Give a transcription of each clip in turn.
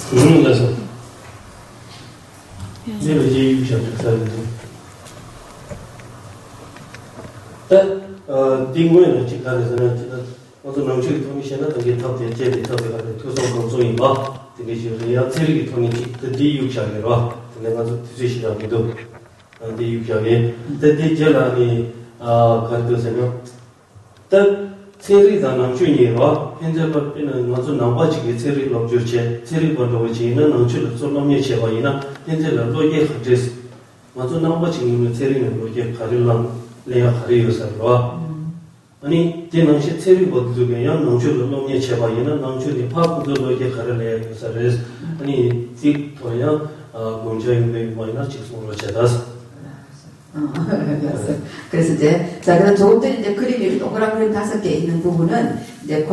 그래서 내가 이제 유시한테 살는데 딩고는 직관에서는 어떤 남쪽이 통이시나 되게 탑대 제대 탑대가 교성 방송이 막 되게 지금 체력이 통이 디 유시하게로 내가 좀 뒤지시라고도 디 유시하게 디 제라니 가르쳐서는 딱 체리다 남주니로 현재 법에는 아주 남바지게 체리 럽주체 체리 번도지는 남주를 솔로미에 제바이나 현재는 로예 하드스 아주 남바지는 체리는 로예 가릴랑 내가 가리요서로 아니 제능시 체리 번도게요 남주를 로미에 제바이나 남주를 파고도 로예 가릴래요서레스 아니 틱토야 본저인의 마이너 직송으로 제다스 그래서 이제 자 그럼 조금 전에 이제 그림이 동그란 그림 5개 있는 부분은 이제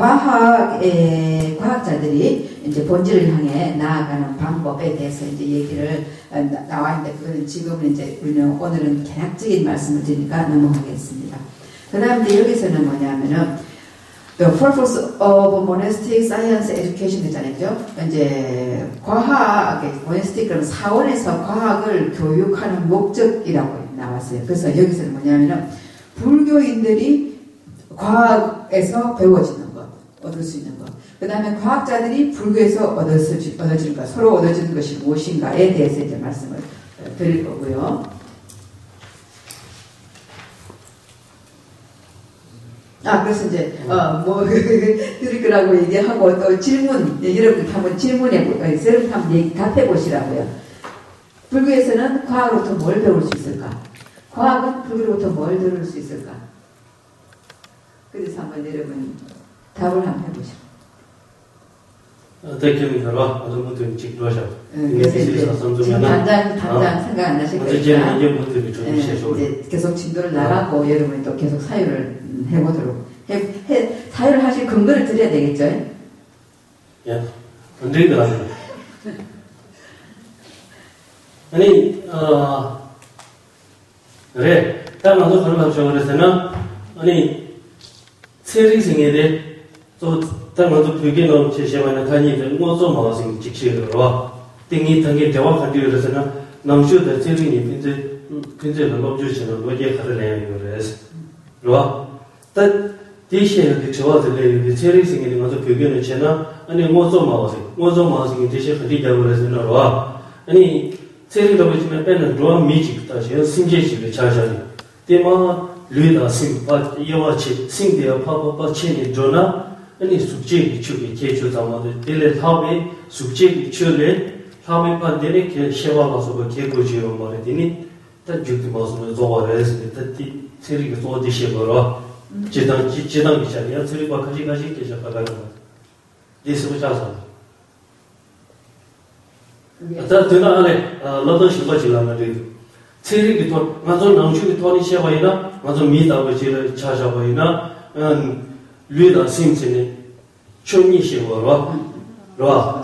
과학자들이 이제 본질을 향해 나아가는 방법에 대해서 이제 얘기를 나와 있는데 그거는 지금은 이제 우리는 오늘은 개략적인 말씀을 드리니까 넘어가겠습니다. 그다음 이제 여기서는 뭐냐면은 The purpose of monastic science education 있잖아요. 이제 monastic 그럼 사원에서 과학을 교육하는 목적이라고 나왔어요. 그래서 여기서는 뭐냐면은 불교인들이 과학에서 배워지는 것, 얻을 수 있는 것. 그 다음에 과학자들이 불교에서 얻어지는 것, 서로 얻어지는 것이 무엇인가에 대해서 이제 말씀을 드릴 거고요. 그래서 이제, 드릴 거라고 얘기하고 또 질문, 여러분 한번 질문해, 여러분 한번 답해 보시라고요. 불교에서는 과학으로부터 뭘 배울 수 있을까? 과학은 불교로부터 뭘 들을 수 있을까? 그래서 한번 여러분 답을 한번 해보시죠. 대표님들과 어떤 분들이 직도하셔. 그래서 이제 지금 당장 생각 안 나실 거니까 이제 계속 진도를 나가고 여러분이 또 계속 사유를 해보도록 사유를 하실 근거를 드려야 되겠죠? 예, 안 되는 거 아니에요. 아니, 그래, 다음으로 걸어가시오. 그래서는, 아니, 세리생에 대해, 또, 다음으로 불교는 제시하는 간이들, 모두 마สิ่ง 직시로, 땡이 당기 대화한 뒤에 그래서는, 남주의 세리니, 근제는 넘주시는 거기에 가르내요. 그래서, 로아, 딱, 대시에 저와들의 세리생에 대해서 불교는 제나, 아니, 모두 마สิ่ง 대시에 가리자고 그래서는, 로아, 아니, 세리라고 하지만 빼는 로아 미직 다시 신제식을 자자리 때마 류다 심파 이와치 신대야 파파파 체니 조나 아니 숙제 비추기 계주다마도 딜레 타베 숙제 비추래 타베 판데네 게 셰와가서 계고지요 말이니 딱 죽기 마서는 조와레스 때티 세리가 조디시 거라 지당 비자리야 세리가 가지 계셔가는 거 예수가 자서 다 되나 안에 너도 싶어지려면 돼. 체력이 더 맞아 남주기 더니 셔와이나 맞아 미다고 지를 찾아와이나 류다 심신이 총이 시워라. 라.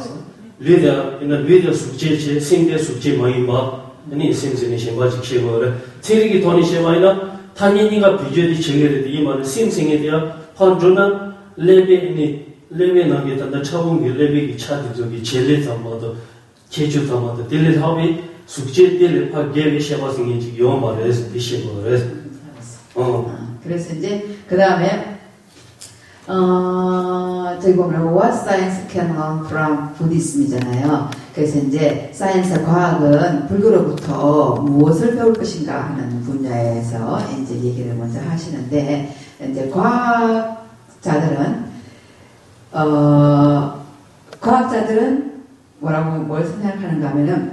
류다 숙제체 생대 숙제 마이마 아니 심신이 심바지 시워라. 체력이 더니 셔와이나 타니니가 비주얼이 정해를 이 말은 심생에 대한 판조나 레베 나게다 차봉이 레베기 차디 저기 제일 담아도 제주도마다 딜레 하비 숙제 딜레 파게비 샤바싱이 지금 요 말에서 비시고레스 그래서 이제 그다음에 저기 보면 what science can learn from Buddhism이잖아요. 그래서 이제 사이언스 과학은 불교로부터 무엇을 배울 것인가 하는 분야에서 이제 얘기를 먼저 하시는데 이제 과학자들은 뭘 생각하는가 하면은,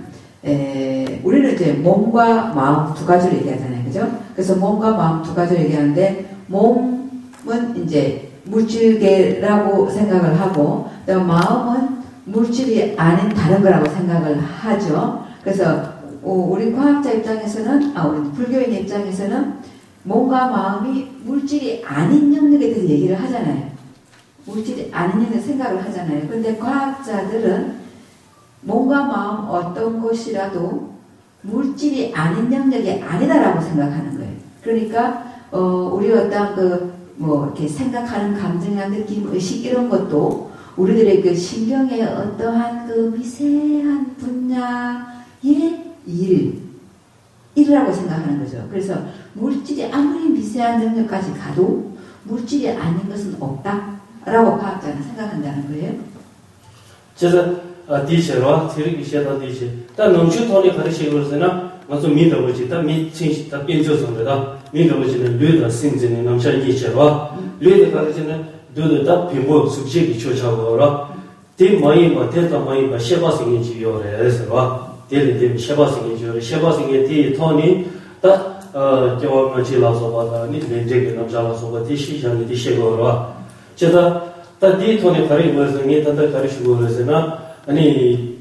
우리는 이제 몸과 마음 두 가지를 얘기하잖아요. 그죠? 그래서 몸과 마음 두 가지를 얘기하는데, 몸은 이제 물질계라고 생각을 하고, 마음은 물질이 아닌 다른 거라고 생각을 하죠. 그래서, 우리 과학자 입장에서는, 우리 불교인 입장에서는 몸과 마음이 물질이 아닌 영역에 대해서 얘기를 하잖아요. 물질이 아닌 영역에 생각을 하잖아요. 근데 과학자들은 몸과 마음 어떤 것이라도 물질이 아닌 영역이 아니다라고 생각하는 거예요. 그러니까 우리 어떤 이렇게 생각하는 감정이나 느낌, 의식 이런 것도 우리들의 그 신경의 어떠한 그 미세한 분야의 일이라고 생각하는 거죠. 그래서 물질이 아무리 미세한 영역까지 가도 물질이 아닌 것은 없다라고 과학자는 생각한다는 거예요. 这是第一些了，这里写到第一些，但农村讨论还是有人呢，我说民的问题，但民清晰，但编就成的，民的问题呢，绿的甚至呢，能像一些了，绿的还是呢，绿的它并不熟悉的就差不多了，对蚂蚁嘛，对它蚂蚁嘛，7、8成就有了是吧？对的对，7、8成就有了，7、8成第一套呢，它叫我们去老说话的，你连这个能讲老说话，第四项的第7个了，觉得。 但第一套呢，가르치면서 니 단다 가르치고 그래서나 아니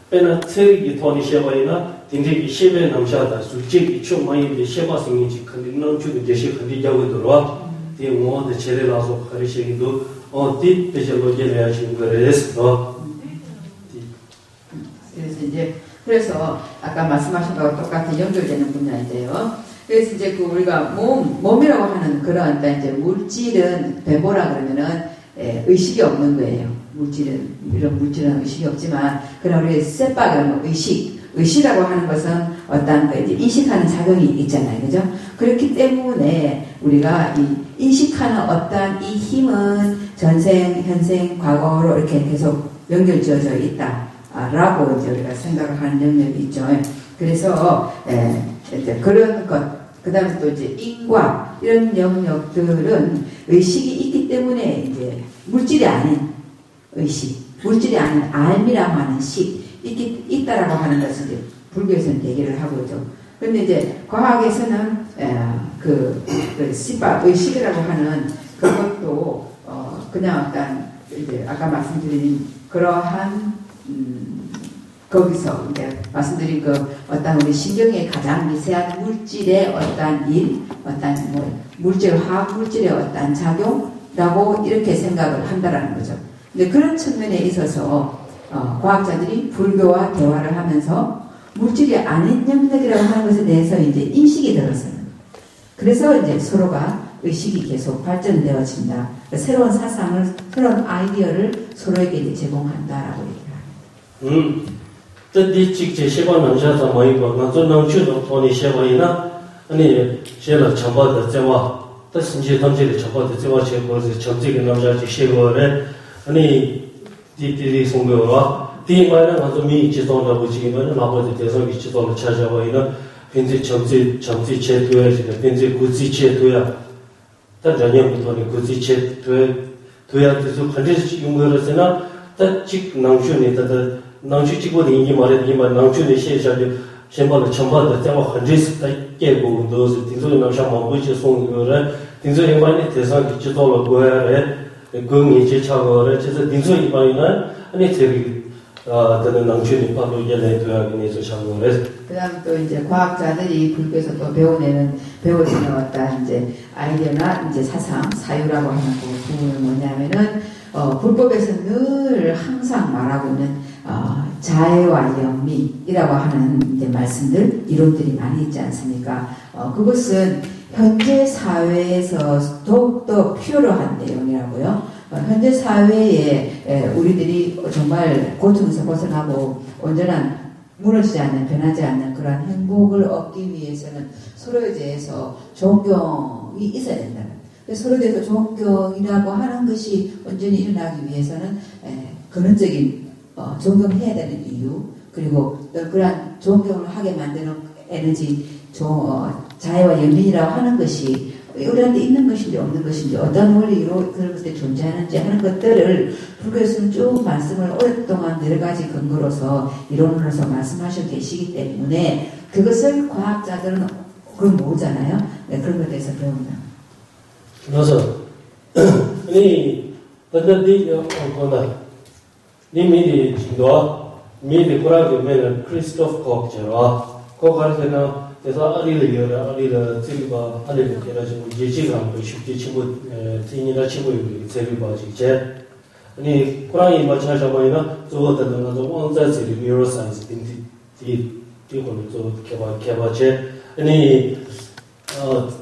배나 체력이 토니 쉐바이나 딩딩이 쉐베 남샤다 수직이 좀 많이 쉐바 생기지 근데 남주도 제시 근데 자고 들어와 이 모두 제대로서 가르치기도 뒤 배절로 얘기하시는 거래서 그래서 아까 말씀하신 거와 똑같은 연결되는 분야인데요. 그래서 이제 그 우리가 몸이라고 하는 그런 이제 물질은 배보라 그러면은 의식이 없는 거예요. 이런 물질은 의식이 없지만, 그러나 우리 셋박은 의식이라고 하는 것은 어떤 그 이제 인식하는 작용이 있잖아요. 그죠? 그렇기 때문에 우리가 이 인식하는 어떤 이 힘은 전생, 현생, 과거로 이렇게 계속 연결지어져 있다라고 이제 우리가 생각을 하는 영역이 있죠. 그래서, 이제 그런 것, 그 다음에 또 이제 인과, 이런 영역들은 의식이 있기 때문에 이제 물질이 아닌 의식, 물질이 아닌 알미라고 하는 식, 있다라고 하는 것을 이제 불교에서는 얘기를 하고 있죠. 그런데 이제 과학에서는 시바, 의식이라고 하는 그것도, 그냥 어떤, 이제 아까 말씀드린 그러한, 거기서 이제 말씀드린 그 어떤 우리 신경의 가장 미세한 물질의 어떤 어떤 화학 물질의 어떤 작용라고 이렇게 생각을 한다라는 거죠. 근데 그런 측면에 있어서 과학자들이 불교와 대화를 하면서 물질이 아닌 영역이라고 하는 것에 대해서 이제 인식이 들었어요. 그래서 이제 서로가 의식이 계속 발전되어진다. 새로운 사상을, 새로운 아이디어를 서로에게 이제 제공한다라고 얘기를 합니다. 这第几节写完能写怎么一个？那做能去的托你写完呢？你写了长报的在话，但是你当这里长报的在话写过是长这个能写就写过来，你第送给我了。第一买呢，我做米制造的不行，我拿回来电商制造的吃下回呢，现在长这切对是的，现在估计切对啊，但人家不托你估计切对啊，就是反正是用过了是呢，但这能学呢，它能去经过的一码能去的写下的，先把它全部的在我很认识的结果都是，听说能上网不去送一个人，听说一般的电商制造了过来，工业去查过来，就是听说一般呢，你这个等能去的把都也来对啊，给你做查过来。 그다음 또 이제 과학자들이 불교에서 또 배워지는 어떤 이제 아이디어나 이제 사상, 사유라고 하는 그 부분은 뭐냐면은 불법에서 늘 항상 말하고 있는 자애와 영리이라고 하는 이제 말씀들, 이론들이 많이 있지 않습니까? 그것은 현재 사회에서 더욱더 필요한 내용이라고요. 현재 사회에 우리들이 정말 고통에서 벗어나고 온전한 무너지지 않는, 변하지 않는 그러한 행복을 얻기 위해서는 서로에 대해서 존경이 있어야 된다. 서로에 대해서 존경이라고 하는 것이 온전히 일어나기 위해서는 근원적인 존경해야 되는 이유, 그리고 그러한 존경을 하게 만드는 에너지, 자애와 연민이라고 하는 것이 우리한테 있는 것인지 없는 것인지 어떤 원리로 그런 것들이 존재하는지 하는 것들을 불교에서는 쭉 말씀을 오랫동안 여러 가지 근거로서 이론으로서 말씀하시고 계시기 때문에 그것을 과학자들은 그걸 모르잖아요. 네, 그런 것에 대해서 배운다. 그래서 이 어떤디 어거나 니미디 진도 미디 고라게면 크리스토프 콕처럼 고가르테나 그래서 아리를 제가 아리를 계라지고 예지가 쉽게 치고 진이나 치고 제가 직제 아니 고라이 맞아서마이나 저거는 저 원자질 뉴로사이언스 이거는 저 개발체 아니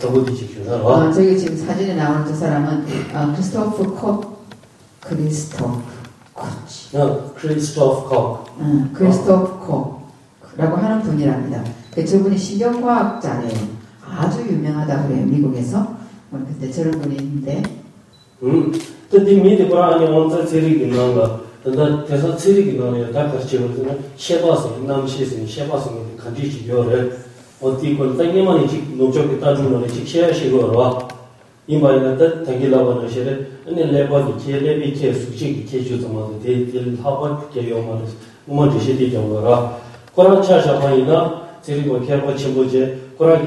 더고디 직주나 저기 지금 사진에 나오는 저 사람은 크리스토프 콕 크리스토프 코치. 크리스토프 콕. 크리스토프 콕라고 하는 분이랍니다. 저분이 신경과학자래요. 아주 유명하다고 그래요, 미국에서. 근데 저런 분이 있는데. 근데 미리 보라니 원자 세력이 나온다. 근데 대사 세력이 나오네. 다 같이 보면 셰바스, 남시스, 셰바스는 같이 지교를 어디 건 땅에만 직 농적에 따주는 직 셰야시고로 이마이는 당길라고는 셰를 아니 레버니 케레비 케 수직 케주도만 데일 하버 케요만 뭐만 지시디 정도라 코란차샤바이나 제리고 케르바 침보제 코라기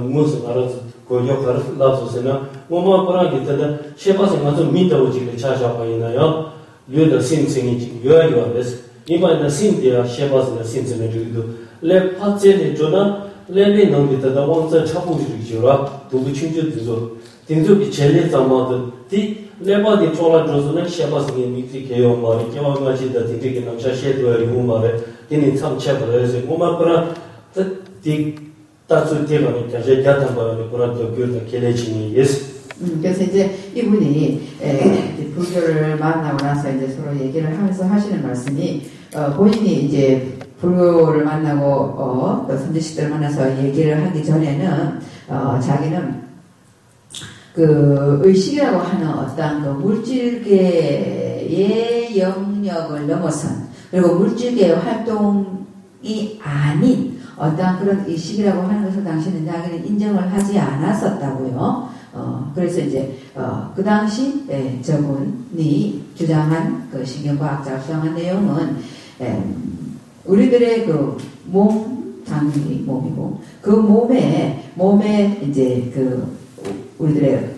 무슨 알아서 그 역할을 나서서나 뭐만 코라기 때다 셰바스 가서 미다고 지금 차샤바이나요 류의 신생이 지금 요야요です이마이는 신디아 셰바스의 신생을 주기도 레 파체데 조나 레비 넘기다가 원자 차부지르지라 도부 충주도 딩도비 젤리 담아도 디 레바디 초라조스는 셰바스게 미티 개요 말이 개와마지다 딩게 남샤셰도에 후마레 디니 참체버에서 뭐마그라 디 따수티가니 가제 야탄바니 그라도 교다 켈레치니 예스 그래서 이제 이분이 불교를 만나고 나서 이제 서로 얘기를 하면서 하시는 말씀이 본인이 이제 불교를 만나고 또 선지식들을 만나서 얘기를 하기 전에는 자기는 그 의식이라고 하는 어떤 그 물질계의 영역을 넘어선 그리고 물질계의 활동이 아닌 어떤 그런 의식이라고 하는 것을 당시는 자기는 인정을 하지 않았었다고요. 그래서 이제 그 당시 저분이 주장한 그 신경과학자가 주장한 내용은 우리들의 그 몸, 장기 몸이고 그 몸에 이제 그 우리들의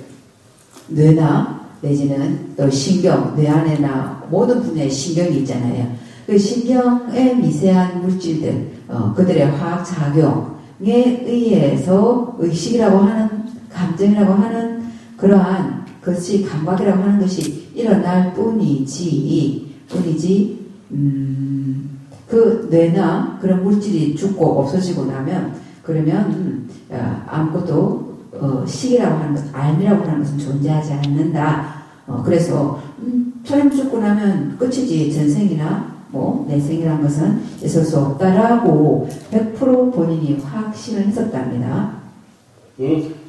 뇌나 내지는 또 신경, 뇌 안에나 모든 분야의 신경이 있잖아요. 그 신경의 미세한 물질들, 그들의 화학 작용에 의해서 의식이라고 하는 감정이라고 하는 그러한 것이 감각이라고 하는 것이 일어날 뿐이지 그 뇌나 그런 물질이 죽고 없어지고 나면 그러면 아무것도 식이라고 하는 것, 알미라고 하는 것은 존재하지 않는다. 그래서 사람 죽고 나면 끝이지 전생이나 뭐 내생이라는 것은 있을 수 없다라고 100% 본인이 확신을 했었답니다.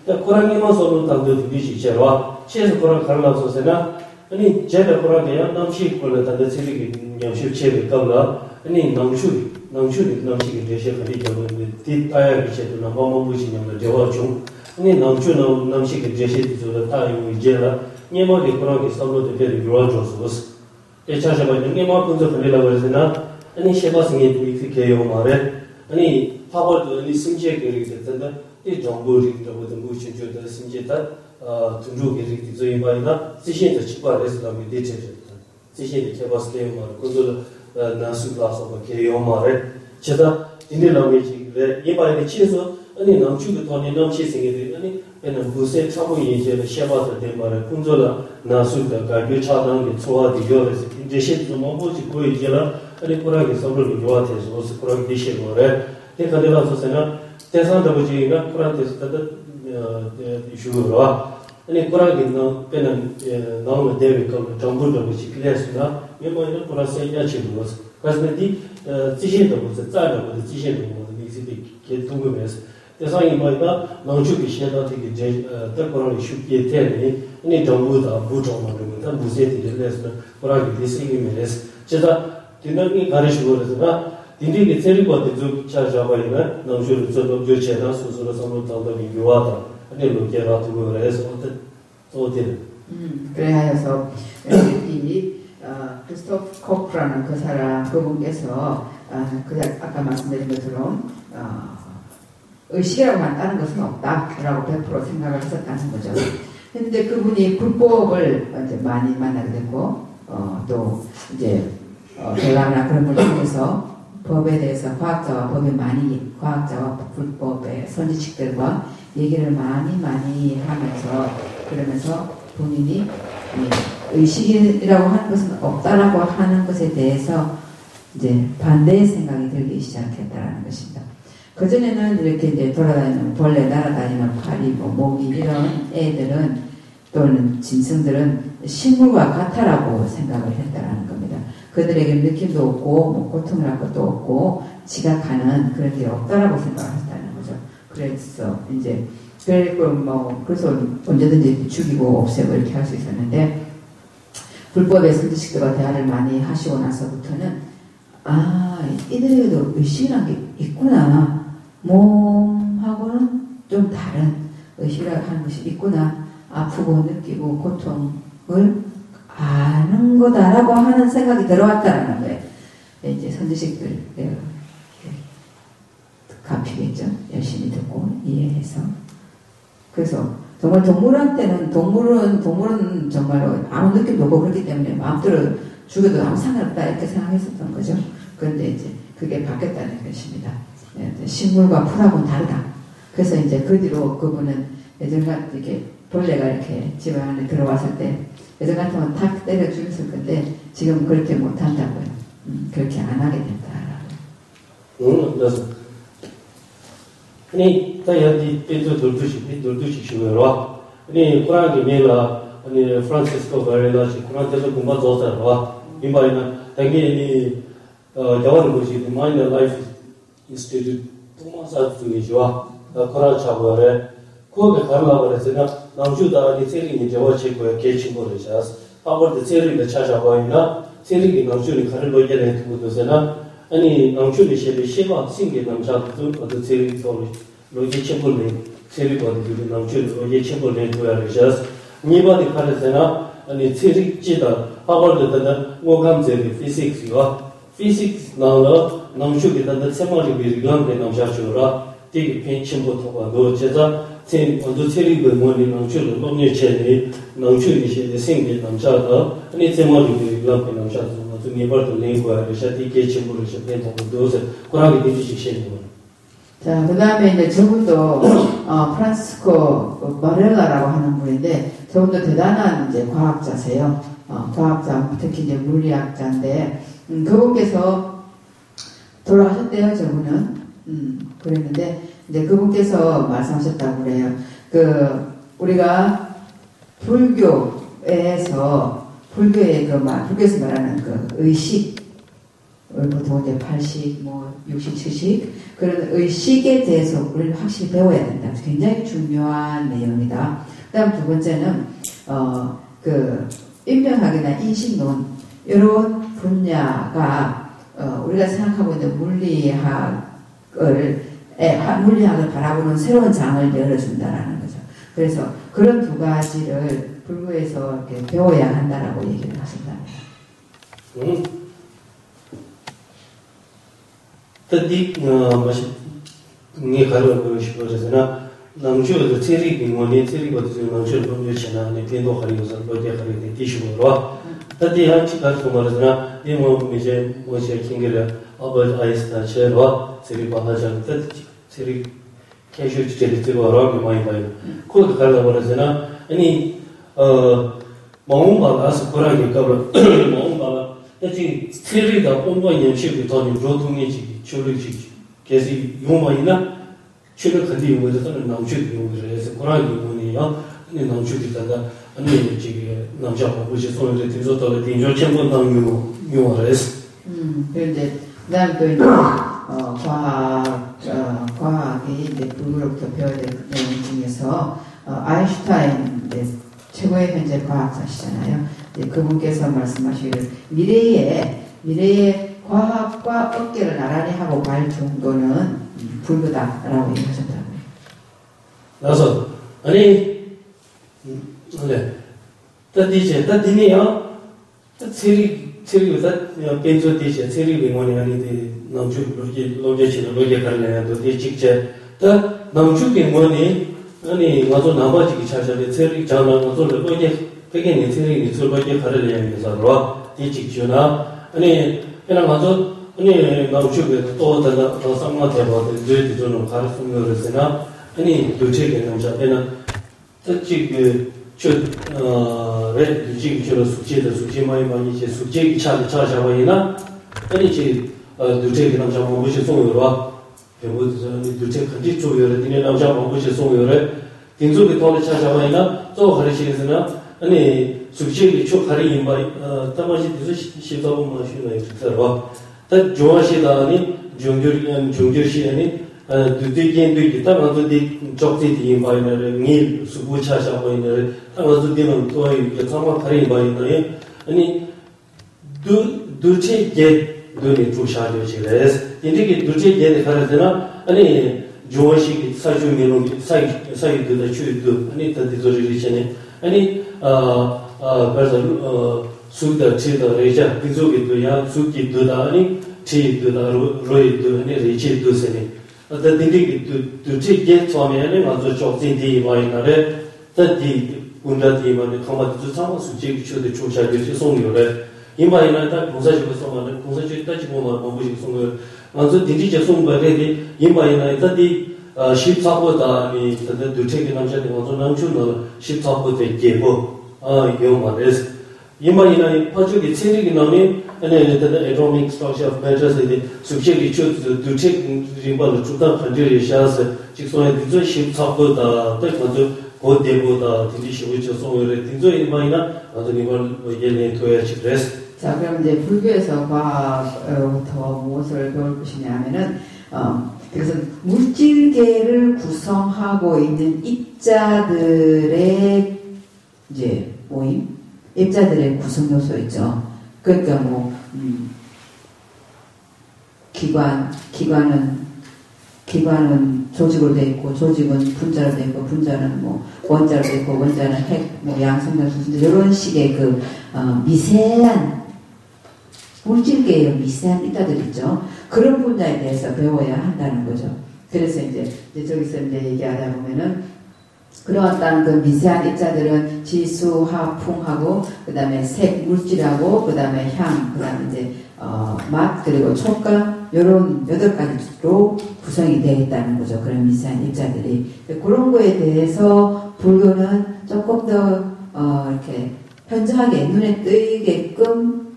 코랑이마서는 당도 두기시체와 시에서 코랑 갈라서세나 아니 제가 코랑이야 남시 콜라 당도 세리기 영실 체를 qabla 아니 남시기 대셔 가리 저는 뒤따야 기체도 너무 무시냐면 저와 좀 아니 남시기 대셔도 저 따요 이제라 니마게 코랑이 서로도 되게 요아줘서 대차셔가지고 니마 분석 걸리라고 해서나 아니 셰바스니 이렇게요 말에 아니 파벌도 아니 심지에 됐던데 이 정보를 모든 무슨 주도 심지다 등록이 되어 있나 지신의 직관에서 남이 대체됐다. 지신의 개발스케어 말 그걸 나수라서 개요 말에 제가 인들람이지래 이바에 치서 아니 남주도 돈이 남시생이 아니 얘는 무슨 참고에 이제 셰바들 된 말에 군조라 나수가 가게 차단게 좋아디 요래서 이제 시도 뭐 보지 보이지라 아니 코라게 서로 요아돼서 어서 코라게 되시는 거래 내가 내가서서는 대상도 보지가 코란테서 이슈로 아니 코란이 빼는 나오는 대비가 정부도 보지 그래서나 이번에는 코란세야 치고 그래서 이 지신도 보지 짜도 보지 지신도 보지 이제 그 동금에서 대상이 뭐가 나중에 시에다 되게 제 코란이 쉽게 되니 아니 정부다 부정하는 건 무세들이 그래서 코란이 되시면서 제가 뒤늦게 가르치고 그래서나 인디게 세리고 좀 찾아봐이나 남주를 저도 교체나 스스로 선물 담당이 요하다. 아니 로케라 두고 그래서 어때? 그래서 이 크리스토프 코프라는 그 사람 그분께서 아까 말씀드린 것처럼 의식이라고만 다른 것은 없다라고 100% 생각을 했었다는 거죠. 그런데 그분이 불법을 이제 많이 만나게 됐고 또 이제 대화나 그런 걸 통해서 법에 대해서 과학자와 불법의 선지식들과 얘기를 많이 하면서 그러면서 본인이 의식이라고 하는 것은 없다라고 하는 것에 대해서 이제 반대의 생각이 들기 시작했다라는 것입니다. 그전에는 이렇게 이제 돌아다니는 벌레, 날아다니는 파리, 모기 이런 애들은 또는 짐승들은 식물과 같아라고 생각을 했다라는 겁니다. 그들에게 느낌도 없고 뭐 고통을 할 것도 없고 지각하는 그런 게 없다라고 생각을 했다는 거죠. 그래서 이제 그래서 언제든지 죽이고 없애고 이렇게 할 수 있었는데 불법의 선지식들과 대화를 많이 하시고 나서부터는 이들에게도 의식이라는 게 있구나. 몸하고는 좀 다른 의식이라고 하는 것이 있구나. 아프고 느끼고 고통을 아는 거다라고 하는 생각이 들어왔다라는 거예요. 이제 선지식들 갚이겠죠. 열심히 듣고 이해해서. 그래서 정말 동물은 정말로 아무 느낌도 없고 그렇기 때문에 마음대로 죽여도 아무 상관없다 이렇게 생각했었던 거죠. 그런데 이제 그게 바뀌었다는 것입니다. 식물과 풀하고는 다르다. 그래서 이제 그 뒤로 그분은 예전같이 이렇게 벌레가 이렇게 집 안에 들어왔을 때 예전 같으면 탁 때려 죽였을 건데 지금 그렇게 못한다고요. 그렇게 안 하게 된다라고. 그래서 아니 다이어트 때도 돌두시 쉬어라. 아니 쿠란이 메라 아니 프란시스코 바레다시 쿠란에서 공부 좋다라. 이마이나 당연히 야원 것이 마인드 라이프 인스티튜트 도마사 중이죠. 쿠란 차고래 거기 가려고 그랬으나 남주다 아니 세리니 저와 치고에 개친거를 jas 파워드 세리를 찾아봐이나 세리기 남주를 가려고 얘기를 했거든요. 아니 남주를 시바 신게 남자도 어떤 세리 소리 로지 쳔볼레 세리 버디 남주를 로지 쳔볼레 도야를 jas 니바디 카르세나 아니 세리 찌다 파워드다 오감제리 피직스와 피직스 나로 남주기다 세마리 비리감데 남자주라 되게 펜침부터가 너 제자 언제 체리가 뭐니 남주를 넘니 체니 남주이시 생기 남자가 아니 세마리 비리감데 남자도 또 니버도 랭고야 샤티 개침부를 셔pen도 도서 고라기 디지시시는 자, 그 다음에 이제 저분도, 프란시스코 마렐라라고 하는 분인데, 저분도 대단한 이제 과학자세요. 과학자, 특히 이제 물리학자인데, 그분께서 돌아가셨대요, 저분은. 그랬는데, 이제 그분께서 말씀하셨다고 그래요. 우리가 불교에서 말하는 그 의식, 보통 이제 80, 60, 70 그런 의식에 대해서 우리는 확실히 배워야 된다. 굉장히 중요한 내용이다. 그다음 두 번째는 인명학이나 인식론 이런 분야가 우리가 생각하고 있는 물리학을 바라보는 새로운 장을 열어준다라는 거죠. 그래서 그런 두 가지를 불교에서 이렇게 배워야 한다라고 얘기를 하신답니다. तदी ने 가로 싶어서나 남주의 체리 빙원이 체리 버튼 남주 본주 지나네 빈도 하리고서 로제 하리데 티슈로 तदी 한치 가서 말하잖아 이모 이제 뭐지 킹게라 어버트 아이스타 체로 체리 바하장 체리 캐슈 체리 들어와라 많이 봐요 코드 가서 말하잖아 아니 마음바가서 거라기 가버 마음바가 तदी 체리가 본거 연습이 더 로통이지 조리지 계속 용어이나 최근 근데 용어에서는 남주기 용어를 해서 고라기 용어네요. 근데 남주기다가 아니 지금 남자하고 무슨 소리를 들어서 대인조 전부 용어를 해서 그런데 그다음 또 이제 과학이 이제 불교로부터 배워야 될 내용 중에서 아인슈타인 이제 최고의 현재 과학자시잖아요. 그분께서 말씀하시기를 미래의 과학과 어깨를 나란히 하고 갈 정도는 불교다라고 얘기하셨다고요. 그래서 아니 따디네요. 체리가 벤조디체 체리 빙원이 아닌데 남주 로제 갈래야도 직접 다 남주 빙원이 아니 와서 나머지 차셔에 체리 장난 와서 로제 되게 체리 로제 갈래야 해서로 직주나 아니 그냥 먼저 아니 남주에서 또 더 상마대로 이제 좀 가르치는 거였으나 아니 도체게 남자에는 특히 레 유지기로 수치 많이 이제 수치 차자바이나 아니 이제 도체게 남자 뭐지 송으로 배우도 저는 도체 같이 조여를 되는 남자 뭐지 송으로 딩속에 더 차자바이나 또 가르치면서 아니 숙제를 초 가리 임바 담아지 뒤서 시도하고 마시는 있어요. 다 좋아시다니 종결시하니 두디겐도 있다가도 디 적지디 임바이너를 닐 수부차샤 보이너를 당어도 되는 또 이게 상황 가리 임바이너에 아니 두체게 돈이 조샤되지래서 인디게 두체게 가르잖아 아니 조원식 사주면은 사이드다 추도 아니 다디조리리잖아 아니 그래서 수다 치다 레자 비조기도야 수기도다 아니 치도다 로이도 아니 레치도세니 다딘디 두치게 처음에는 먼저 적진디 와이나래 다디 운다디만 가마도 상황 수직 추도 조샤되지 송요래 이마이나 다 공사지고 송하는 공사지 따지고 뭐지 송을 먼저 딘디제 송바래디 이마이나 다디 14보다 이 다들 두체기 남자들 먼저 남주는 14보다 계보 용만에서 이마이나 파주기 체력이 나니 아니 다들 에코노믹 스트럭처 오브 매터스에 숙제기 두체 리벌 주다 컨트롤이 샤스 직선에 뒤져 14보다 딱 먼저 고대보다 딘디시 송을 딘저 이마이나 아주 이걸 예내 도야지 그래서 자, 그럼 이제 불교에서 과학부터 무엇을 배울 것이냐면은 그래서 물질계를 구성하고 있는 입자들의 이제 모임, 입자들의 구성 요소 있죠. 그러니까 뭐 기관은 조직으로 돼 있고, 조직은 분자로 돼 있고, 분자는 뭐 원자로 돼 있고, 원자는 핵, 뭐 양성장 수순 이런 식의 그 미세한 물질계의 미세한 입자들 있죠. 그런 분야에 대해서 배워야 한다는 거죠. 그래서 이제 저기서 이제 얘기하다 보면은 그런 어떤 그 미세한 입자들은 지수, 화, 풍하고 그 다음에 색, 물질하고 그 다음에 향, 그 다음에 이제 맛 그리고 촉감 이런 8가지로 구성이 되어 있다는 거죠. 그런 미세한 입자들이 그런 거에 대해서 불교는 조금 더 이렇게 현저하게 눈에 띄게끔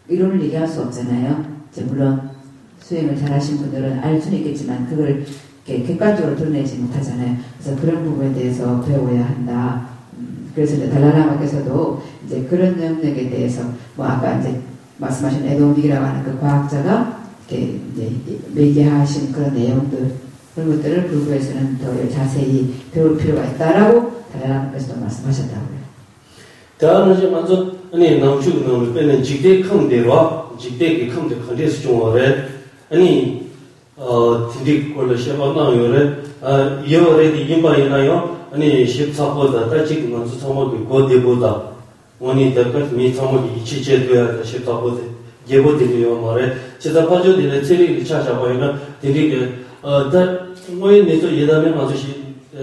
이론을 얘기할 수 없잖아요. 이제 물론 수행을 잘하신 분들은 알 수는 있겠지만 그걸 이렇게 객관적으로 드러내지 못하잖아요. 그래서 그런 부분에 대해서 배워야 한다. 그래서 이제 달라라마께서도 이제 그런 영역에 대해서 뭐 아까 이제 말씀하신 에도믹이라고 하는 그 과학자가 이렇게 이제 매개하신 그런 내용들 그런 것들을 불교에서는 더 자세히 배울 필요가 있다라고 달라라마께서도 말씀하셨다고요. 다음은 이제 먼저 아니 남주는 빼는 직대 컴대로 직대 컴대 컨테스 중어래 아니 딘디 콜로 셔바나요래 이어레디 임바이나요 아니 14보다 따지고 먼저 처먹고 고대보다 원이 될것 미 처먹이 이치제도야 14보다 예보되요 말에 제가 빠져들의 체리를 찾아봐야는 딘디게 다 뭐에 내서 예담에 맞으시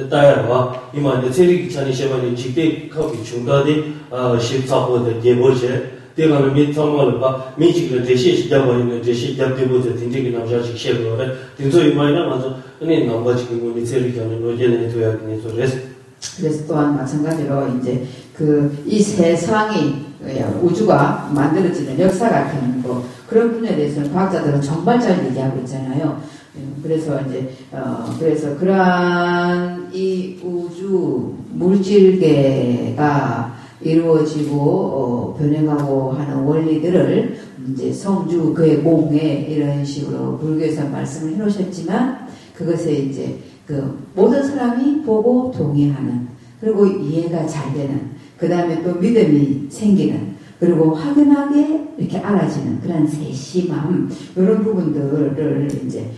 따야와 이만 체리 기차니 셔바니 직대 컴이 중다디 14보다 예보제 대가는 밑창을 봐 미직을 대시 잡아있는 대시 잡대보다 딘디게 남자직 셔버래 딘소이 마이나 맞아 아니 남바지기 뭐 체리견은 로제네 도야기니 소레스 그래서 또한 마찬가지로 이제 이 세상이 우주가 만들어지는 역사 같은 거 그런 분야에 대해서는 과학자들은 정말 잘 얘기하고 있잖아요. 그래서 이제 그래서 그러한 이 우주 물질계가 이루어지고 변해가고 하는 원리들을 이제 성주 그의 공에 이런 식으로 불교에서 말씀을 해놓으셨지만 그것에 이제 그 모든 사람이 보고 동의하는 그리고 이해가 잘 되는 그 다음에 또 믿음이 생기는 그리고 확연하게 이렇게 알아지는 그런 세심함 이런 부분들을 이제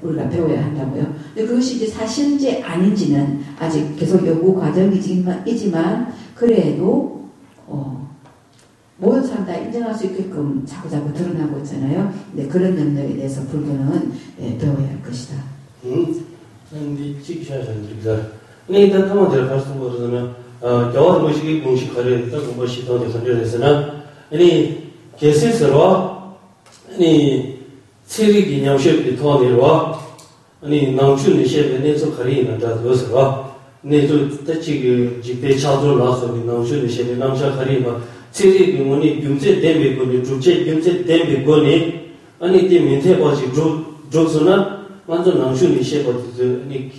우리가 배워야 한다고요. 근데 그것이 이제 사실인지 아닌지는 아직 계속 연구 과정이지만 그래도 모든 사람 다 인정할 수 있게끔 자꾸자꾸 드러나고 있잖아요. 근데 그런 능력에 대해서 불교는 배워야 할 것이다. 근데 지켜야죠. 네, 일단 한번 들어가서 그러면 여러 뭐시기 공식화를 했다 것이 더 컨트롤해서는 아니 계세서로 아니 체력이 냠셔비 더 내려와 아니 남춘의 셰베네서 가리나다 그래서 내도 뜻이 집에 차도 나서 남춘의 셰베 남자 가리바 체력이 뭐니 경제 때문에 거니 주제 경제 때문에 거니 아니 때 멘테 버지 조스나 완전 남춘의 셰베도 아니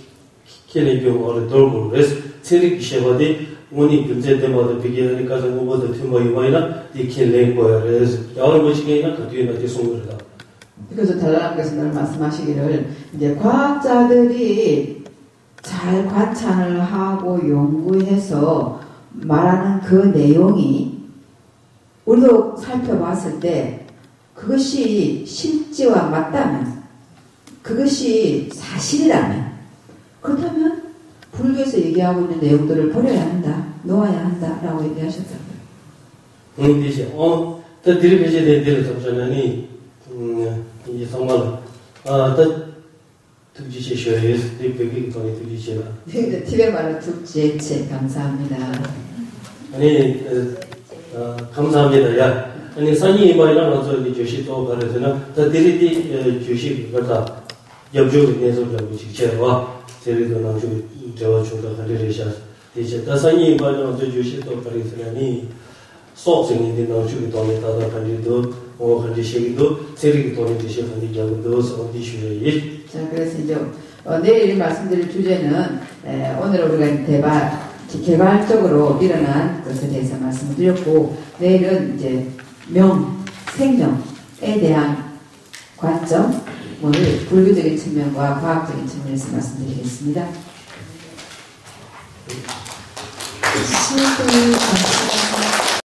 켈레 경우를 돌고 그래서 세리 기셔바디 오니 근제 때마다 비게니 가서 뭐도 팀이 와이나 이 켈레 거야래서 여러 번씩이나 그 뒤에 나지 송그러다. 그래서 달라람께서 말씀하시기를 이제 과학자들이 잘 관찰을 하고 연구해서 말하는 그 내용이 우리도 살펴봤을 때 그것이 실제와 맞다면 그것이 사실이라면 그렇다면 불교에서 얘기하고 있는 내용들을 버려야 한다, 놓아야 한다라고 얘기하셨다고요. 이제 또 드리베제 대대를 잡자니 이 정말 다 두지시 쇼에서 되게 거의 두지시라. 네, 티베 말로 두지체 감사합니다. 아니 감사합니다. 야 아니 산이 이바이랑 어서 이 조시도 가르잖아. 다 드리디 조시 그다 옆쪽에 내서 저기 직체와 제리도 나중 저 중도 가르리샤. 이제 다 산이 이바이랑 어서 조시도 가르잖아니 속생이 나중에 돈에 따라 가리도 가리시기도 제리도 돈에 드시 가리자고도 어디시에. 자, 그래서 이제 내일 말씀드릴 주제는 오늘 우리가 개발적으로 일어난 것에 대해서 말씀을 드렸고 내일은 이제 생명에 대한 관점을 불교적인 측면과 과학적인 측면에서 말씀드리겠습니다. 신도 감사합니다.